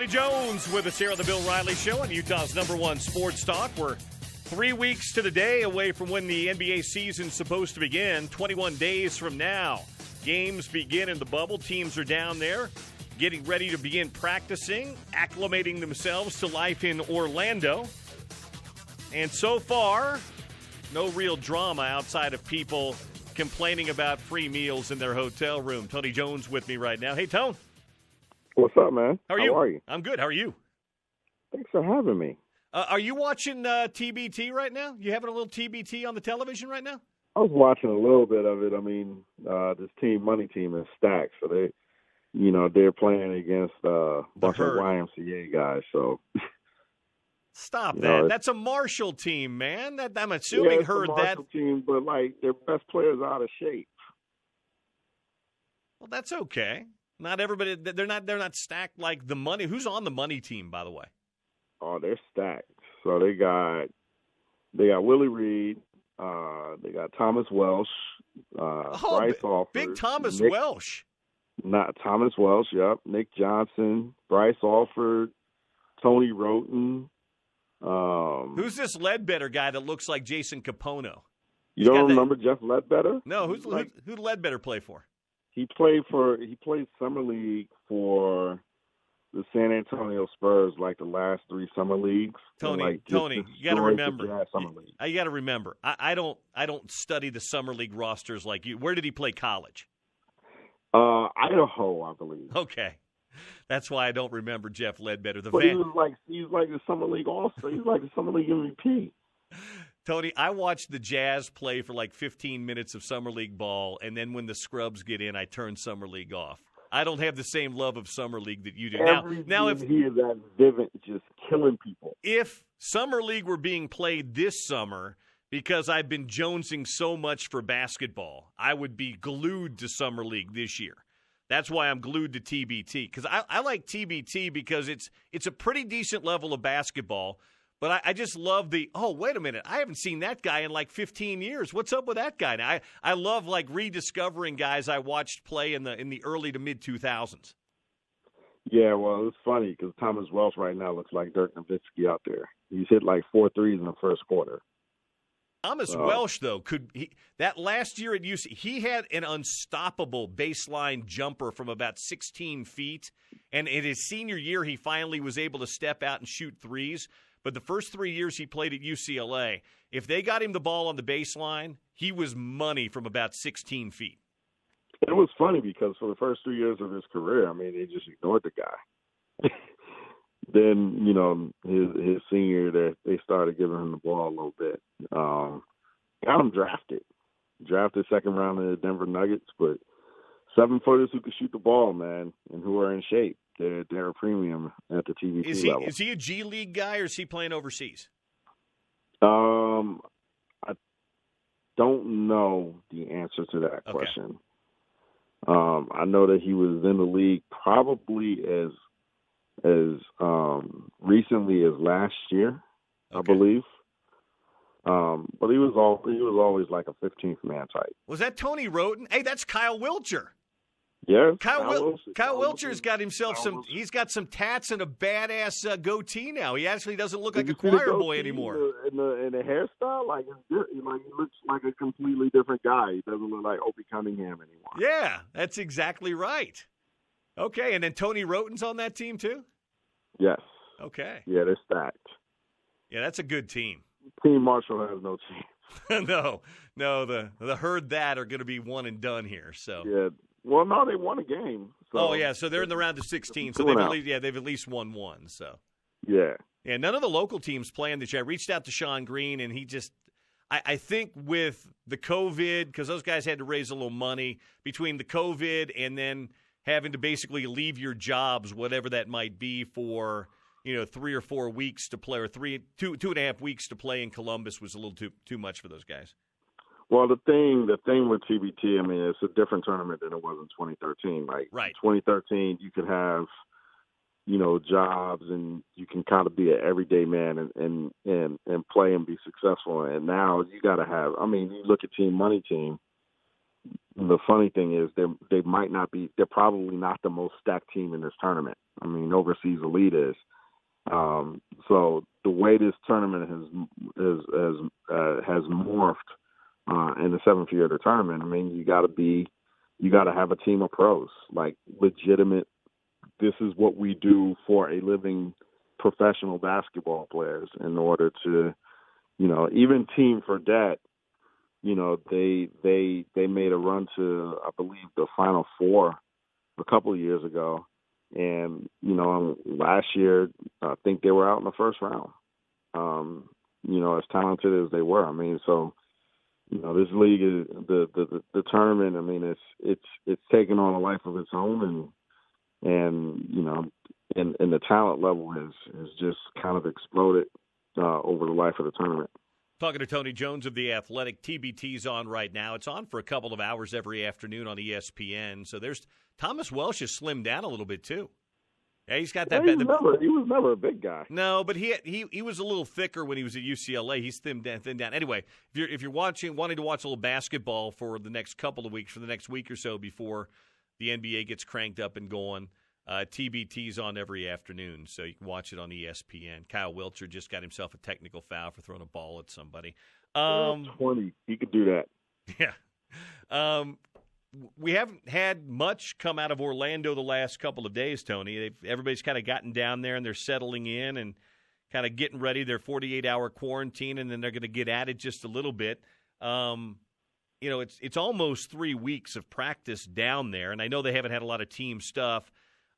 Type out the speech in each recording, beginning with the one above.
Tony Jones with us here on the Bill Riley Show on Utah's #1 sports talk. We're 3 weeks to the day away from when the NBA season's supposed to begin. 21 days from now, games begin in the bubble. Teams are down there getting ready to begin practicing, acclimating themselves to life in Orlando. And so far, no real drama outside of people complaining about free meals in their hotel room. Tony Jones with me right now. Hey, Tone. What's up, man? How are you? I'm good. How are you? Thanks for having me. Are you watching TBT right now? You having a little TBT on the television right now? I was watching a little bit of it. I mean, this money team is stacked, so they're playing against bunch of YMCA guys. So stop that. That's a Marshall team, man. I'm assuming it's a Marshall team, but like their best players are out of shape. Well, that's okay. Not everybody. They're not stacked like the money. Who's on the money team, by the way? Oh, they're stacked. So they got Willie Reed. They got Thomas Welsh. Bryce Alford. Big Thomas Welsh. Not Thomas Welsh. Yep. Nick Johnson. Bryce Alford. Tony Roten. Who's this Ledbetter guy that looks like Jason Capono? You don't remember Jeff Ledbetter? No. Who'd Ledbetter play for? He played summer league for the San Antonio Spurs, like the last 3 summer leagues. Tony, you got to remember. You got to remember. I don't study the summer league rosters like you. Where did he play college? Idaho, I believe. Okay, that's why I don't remember Jeff Ledbetter. He's like the summer league all-star. He's like the summer league MVP. Tony, I watched the Jazz play for like 15 minutes of Summer League ball, and then when the scrubs get in, I turn Summer League off. I don't have the same love of Summer League that you do. Now, if he is at Vivint just killing people. If Summer League were being played this summer, because I've been jonesing so much for basketball, I would be glued to Summer League this year. That's why I'm glued to TBT, because I like TBT because it's a pretty decent level of basketball. But I just love wait a minute, I haven't seen that guy in like 15 years. What's up with that guy? Now, I love like rediscovering guys I watched play in the early to mid 2000s. Yeah, well, it's funny because Thomas Welsh right now looks like Dirk Nowitzki out there. He's hit like 4 threes in the first quarter. Thomas Welsh, though, that last year at UC, he had an unstoppable baseline jumper from about 16 feet. And in his senior year, he finally was able to step out and shoot threes. But the first 3 years he played at UCLA, if they got him the ball on the baseline, he was money from about 16 feet. It was funny because for the first 3 years of his career, I mean, they just ignored the guy. Then, his senior year, they started giving him the ball a little bit. Got him drafted second round in the Denver Nuggets, but 7-footers who can shoot the ball, man, and who are in shape. They're a premium at the TBT level. Is he a G League guy or is he playing overseas? I don't know the answer to that question. I know that he was in the league probably as recently as last year, I believe. But he was always like a 15th man type. Was that Tony Roten? Hey, that's Kyle Wiltjer. Yeah, Kyle Wiltcher's got himself he's got some tats and a badass goatee now. He actually doesn't look like a choir boy anymore. In the hairstyle, like he looks like a completely different guy. He doesn't look like Opie Cunningham anymore. Yeah, that's exactly right. Okay, and then Tony Roten's on that team too? Yes. Okay. Yeah, they're stacked. Yeah, that's a good team. Team Marshall has no team. no, the herd that are going to be one and done here. So yeah. Well, no, they won a game. So. So they're in the round of 16. So they've at least won one. So yeah, none of the local teams playing this year. I reached out to Sean Green, and he just, I think with the COVID, because those guys had to raise a little money between the COVID and then having to basically leave your jobs, whatever that might be, for 3 or 4 weeks to play, or 2.5 weeks to play in Columbus was a little too much for those guys. Well, the thing with TBT, I mean, it's a different tournament than it was in 2013. Like, right. In 2013, you could have, jobs and you can kind of be an everyday man and play and be successful. And now you got to have, I mean, you look at Team Money Team, the funny thing is they're probably not the most stacked team in this tournament. I mean, overseas elite is. So the way this tournament has morphed in the seventh year of the tournament, I mean, you got to have a team of pros, like legitimate. This is what we do for a living professional basketball players in order to, even Team Fredette, they made a run to, I believe, the Final Four a couple of years ago. And, last year, I think they were out in the first round, as talented as they were. I mean, so, this league is the tournament. I mean, it's taken on a life of its own, and the talent level has just kind of exploded over the life of the tournament. Talking to Tony Jones of The Athletic. TBT's on right now. It's on for a couple of hours every afternoon on ESPN. So there's Thomas Welsh has slimmed down a little bit too. Yeah, he's got that. He was never a big guy. No, but he was a little thicker when he was at UCLA. He's thinned down. Anyway, if you're wanting to watch a little basketball for the next couple of weeks, for the next week or so before the NBA gets cranked up and going, TBT's on every afternoon, so you can watch it on ESPN. Kyle Wiltshire just got himself a technical foul for throwing a ball at somebody. 20. He could do that. Yeah. We haven't had much come out of Orlando the last couple of days, Tony. Everybody's kind of gotten down there, and they're settling in and kind of getting ready. Their 48-hour quarantine, and then they're going to get at it just a little bit. It's almost 3 weeks of practice down there, and I know they haven't had a lot of team stuff.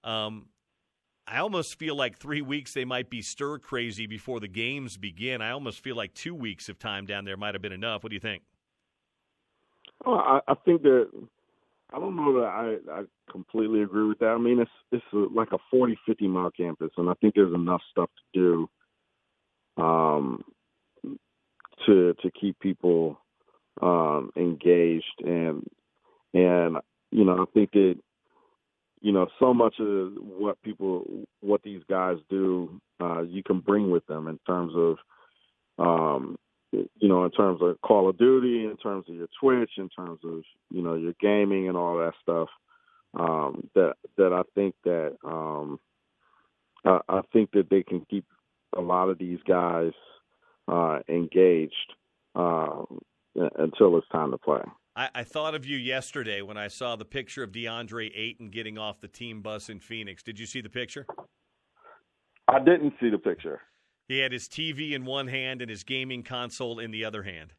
I almost feel like 3 weeks they might be stir crazy before the games begin. I almost feel like 2 weeks of time down there might have been enough. What do you think? Well, I think that I don't know that I completely agree with that. I mean, it's like a 40, 50-mile campus, and I think there's enough stuff to do to keep people engaged, and I think that so much of what these guys do, you can bring with them in terms of, in terms of Call of Duty, in terms of your Twitch, in terms of, your gaming and all that stuff, that I think that, I think that they can keep a lot of these guys, engaged, until it's time to play. I thought of you yesterday when I saw the picture of DeAndre Ayton getting off the team bus in Phoenix. Did you see the picture? I didn't see the picture. He had his TV in one hand and his gaming console in the other hand.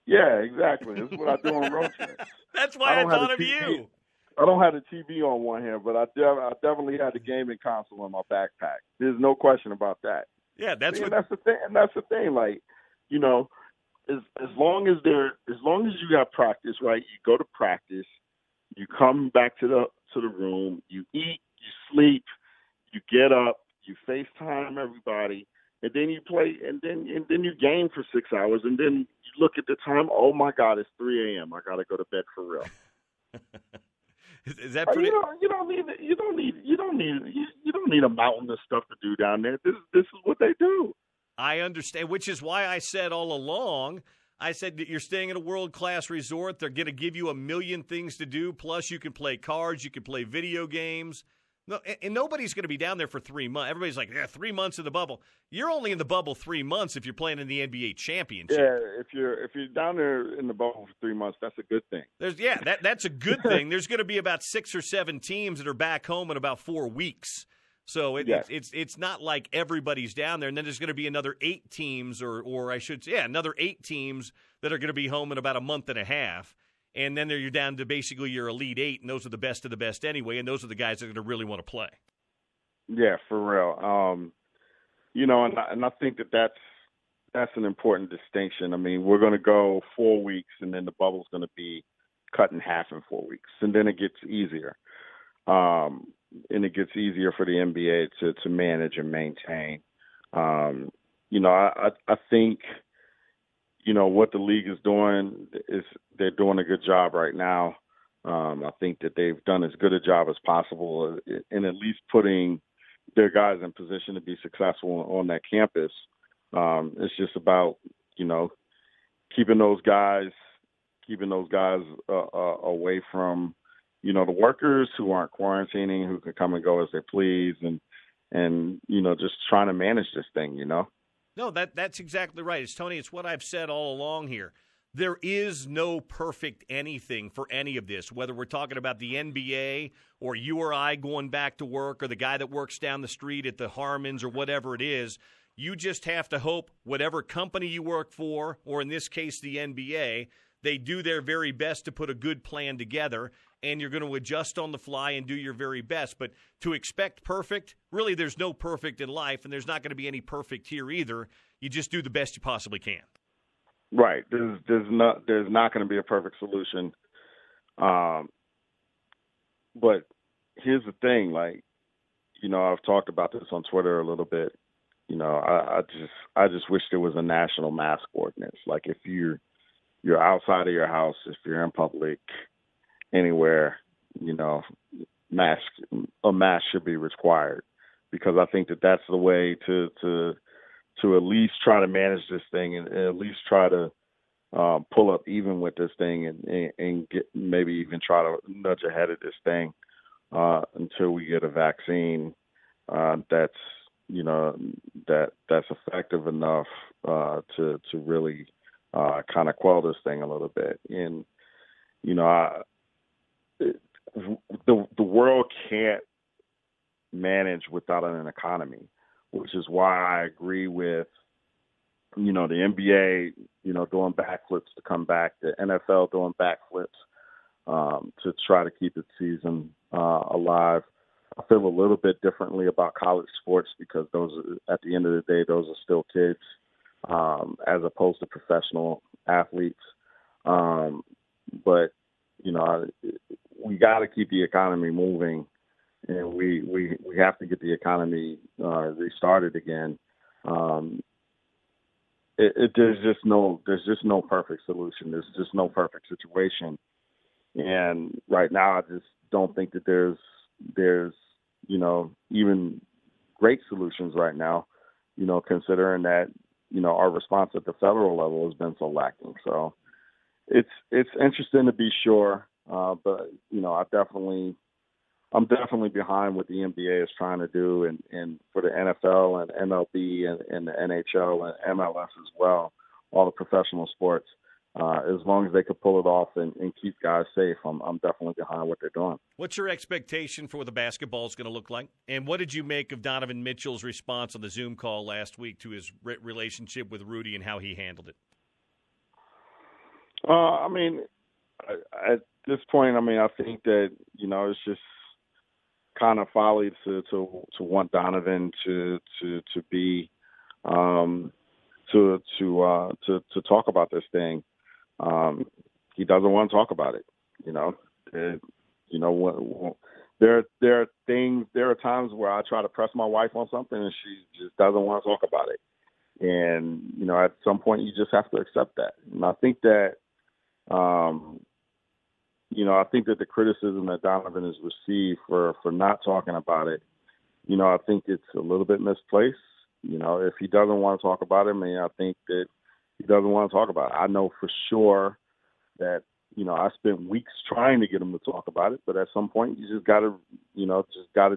Yeah, exactly. This is what I do on road trips. That's why I thought of you. I don't have the TV on one hand, but I definitely had the gaming console in my backpack. There's no question about that. Yeah, that's the thing. And that's the thing. Like, as long as you got practice, right? You go to practice, you come back to the room, you eat, you sleep, you get up, you FaceTime everybody, and then you play, and then you game for 6 hours, and then you look at the time. Oh my God, it's 3 a.m. I gotta go to bed for real. Is that pretty? You don't need a mountain of stuff to do down there. This is what they do. I understand, which is why I said all along, I said that you're staying at a world-class resort. They're going to give you a million things to do, plus you can play cards, you can play video games. No, and nobody's going to be down there for 3 months. Everybody's like, 3 months in the bubble. You're only in the bubble 3 months if you're playing in the NBA championship. Yeah, if you're down there in the bubble for 3 months, that's a good thing. That's a good thing. There's going to be about 6 or 7 teams that are back home in about 4 weeks. So it's not like everybody's down there, and then there's going to be another 8 teams, or I should say, another 8 teams that are going to be home in about a month and a half, and then you're down to basically your Elite 8, and those are the best of the best anyway, and those are the guys that are going to really want to play. Yeah, for real. And I think that's an important distinction. I mean, we're going to go 4 weeks, and then the bubble's going to be cut in half in 4 weeks, and then it gets easier. And it gets easier for the NBA to manage and maintain. I think, what the league is doing is they're doing a good job right now. I think that they've done as good a job as possible in at least putting their guys in position to be successful on that campus. It's just about, keeping those guys away from, the workers who aren't quarantining, who can come and go as they please, and just trying to manage this thing. No, that's exactly right. It's what I've said all along here. There is no perfect anything for any of this, whether we're talking about the NBA or you or I going back to work or the guy that works down the street at the Harmons or whatever it is. You just have to hope whatever company you work for, or in this case the NBA, they do their very best to put a good plan together, and you're going to adjust on the fly and do your very best. But to expect perfect, really there's no perfect in life, and there's not going to be any perfect here either. You just do the best you possibly can. Right. There's not going to be a perfect solution. But here's the thing, I've talked about this on Twitter a little bit. I just wish there was a national mask ordinance. Like if you're outside of your house, if you're in public, anywhere, a mask should be required, because I think that's the way to at least try to manage this thing and at least try to pull up even with this thing and get, maybe even try to nudge ahead of this thing until we get a vaccine that's effective enough to really kind of quell this thing a little bit. And the world can't manage without an economy, which is why I agree with, the NBA, doing backflips to come back, the NFL doing backflips to try to keep its season alive. I feel a little bit differently about college sports because those, at the end of the day, those are still kids as opposed to professional athletes. But, we got to keep the economy moving, and we have to get the economy restarted again. There's just no perfect solution. There's just no perfect situation. And right now, I just don't think that there's even great solutions right now, considering that, our response at the federal level has been so lacking. So it's interesting to be sure. But, I'm definitely behind what the NBA is trying to do, and for the NFL and MLB and the NHL and MLS as well, all the professional sports. As long as they could pull it off and keep guys safe, I'm definitely behind what they're doing. What's your expectation for what the basketball is going to look like? And what did you make of Donovan Mitchell's response on the Zoom call last week to his relationship with Rudy and how he handled it? At this point, I think that, it's just kind of folly to want Donovan to be to talk about this thing. He doesn't want to talk about it. There are times where I try to press my wife on something and she just doesn't want to talk about it. And at some point you just have to accept that. And I think that I think that the criticism that Donovan has received for not talking about it, I think it's a little bit misplaced. If he doesn't want to talk about it, I think that he doesn't want to talk about it. I know for sure that, I spent weeks trying to get him to talk about it, but at some point you just got to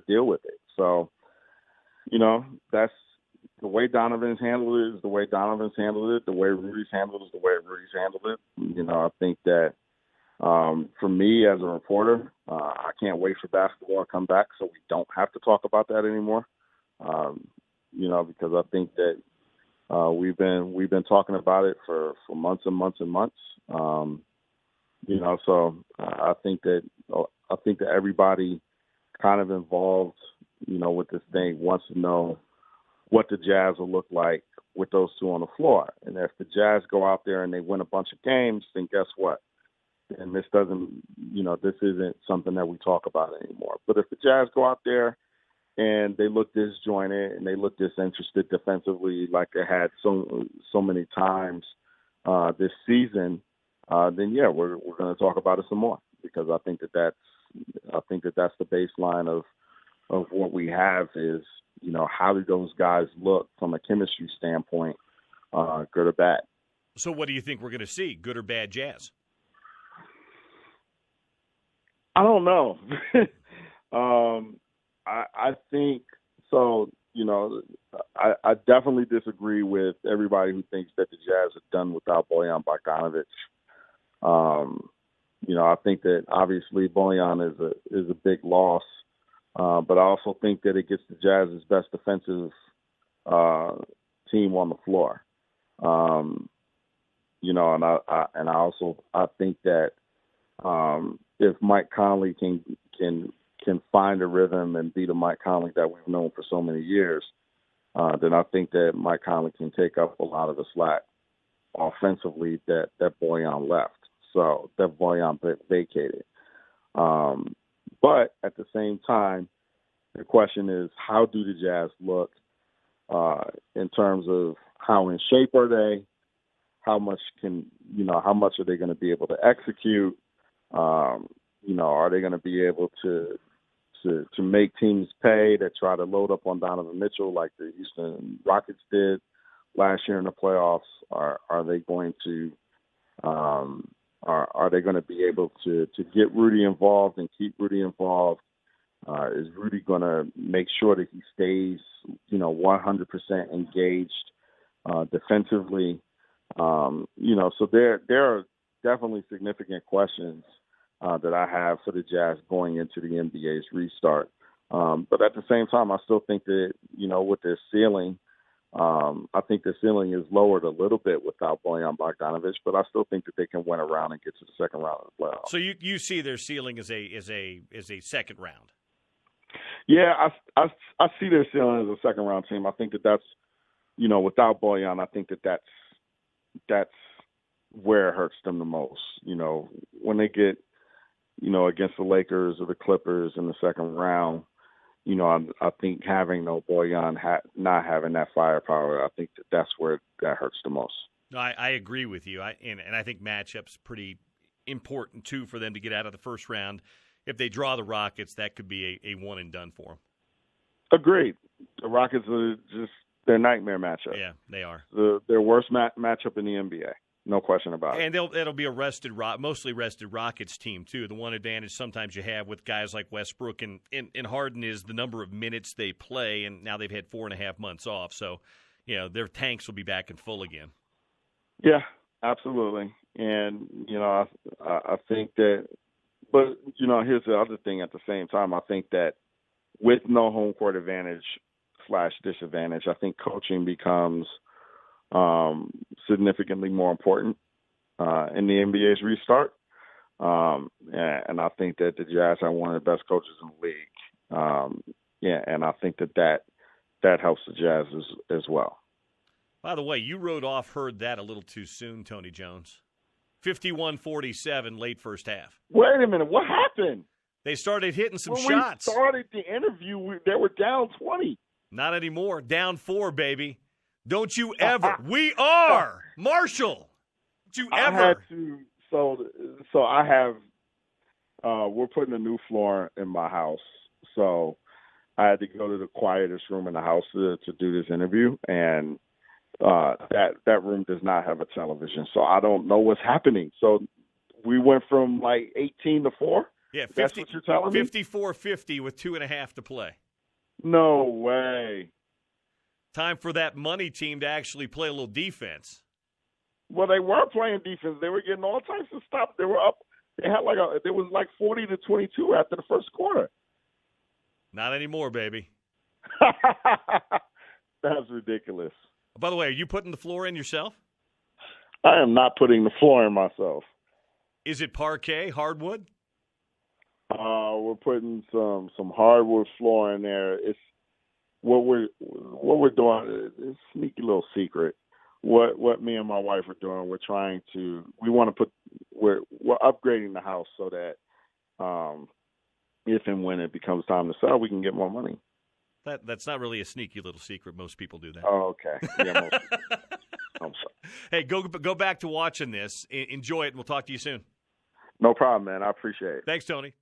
deal with it. So, that's the way Donovan's handled it is the way Donovan's handled it. The way Rudy's handled it is the way Rudy's handled it. I think that, for me as a reporter, I can't wait for basketball to come back so we don't have to talk about that anymore. Because I think that we've been talking about it for months and months and months. So I think that everybody kind of involved, with this thing wants to know what the Jazz will look like with those two on the floor. And if the Jazz go out there and they win a bunch of games, then guess what? And this isn't something that we talk about anymore. But if the Jazz go out there and they look disjointed and they look disinterested defensively, like they had so many times this season, then yeah, we're going to talk about it some more, because I think that's the baseline of what we have is, how do those guys look from a chemistry standpoint, good or bad. So what do you think we're going to see, good or bad Jazz? I don't know. I think so. I definitely disagree with everybody who thinks that the Jazz are done without Bojan Bogdanovic. I think that obviously Bojan is a big loss, but I also think that it gets the Jazz's best defensive team on the floor. And I think that if Mike Conley can find a rhythm and be the Mike Conley that we've known for so many years, then I think that Mike Conley can take up a lot of the slack offensively that Bojan left. So that Bojan vacated. But at the same time, the question is, how do the Jazz look in terms of how in shape are they? How much are they going to be able to execute? Are they going to be able to make teams pay that try to load up on Donovan Mitchell like the Houston Rockets did last year in the playoffs? Are they going to are they going to be able to get Rudy involved and keep Rudy involved? Is Rudy going to make sure that he stays 100% engaged defensively? So there are definitely significant questions that I have for the Jazz going into the NBA's restart. But at the same time, I still think that, with their ceiling, I think the ceiling is lowered a little bit without Bojan Bogdanovic, but I still think that they can win around and get to the second round of the playoffs. So you see their ceiling as a second round? Yeah, I see their ceiling as a second round team. I think that's, without Bojan, I think that's where it hurts them the most. When they get, against the Lakers or the Clippers in the second round, I think having no Bojan, not having that firepower, I think that's where that hurts the most. I agree with you. And I think matchups pretty important, too, for them to get out of the first round. If they draw the Rockets, that could be a one and done for them. Agreed. The Rockets are just their nightmare matchup. Yeah, they are. Their worst matchup in the NBA. No question about it. And it'll be a mostly rested Rockets team, too. The one advantage sometimes you have with guys like Westbrook and Harden is the number of minutes they play, and now they've had 4.5 months off. So, their tanks will be back in full again. Yeah, absolutely. And, I think that – but, here's the other thing at the same time. I think that with no home court advantage / disadvantage, I think coaching becomes significantly more important in the NBA's restart. And I think that the Jazz are one of the best coaches in the league. And I think that helps the Jazz as well. By the way, you heard that a little too soon, Tony Jones. 51-47 late first half. Wait a minute. What happened? They started hitting some shots. When we started the interview, they were down 20. Not anymore. Down 4, baby. Don't you ever. We are. Marshall. Don't you ever. I had to, so I have, we're putting a new floor in my house. So I had to go to the quietest room in the house to do this interview. And that room does not have a television. So I don't know what's happening. So we went from like 18-4. Yeah, 50, that's what you're telling me? 54-50 with 2.5 to play. No way. Time for that money team to actually play a little defense. Well, they were playing defense. They were getting all types of stuff. They were up. They had it was like 40-22 after the first quarter. Not anymore, baby. That's ridiculous. By the way, are you putting the floor in yourself? I am not putting the floor in myself. Is it parquet, hardwood? We're putting some hardwood floor in there. It's what we're doing. It's a sneaky little secret. What me and my wife are doing. We're upgrading the house so that if and when it becomes time to sell, we can get more money. That's not really a sneaky little secret. Most people do that. Oh, okay. Yeah, I'm sorry. Hey, go back to watching this. Enjoy it, and we'll talk to you soon. No problem, man. I appreciate it. Thanks, Tony.